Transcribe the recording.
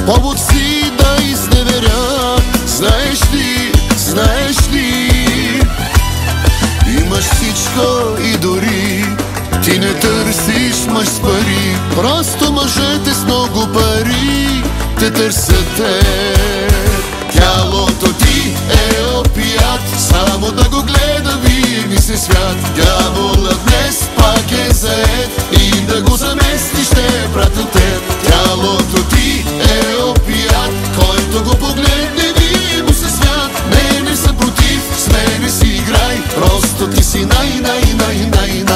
повод си да изневеря. Знаеш ли, знаеш ли, имаш всичко и дори ти не търсиш мъж с пари. Просто мъжете с много пари те търсят те. Тялото ти е опият, само да го гледа ми се свят. Дяволът днес пак е заед и да го замести ще пратя теб. Тялото ти е опият, който го погледне му се свят. Мене са против, с мене си играй, просто ти си най-най-най-най-най.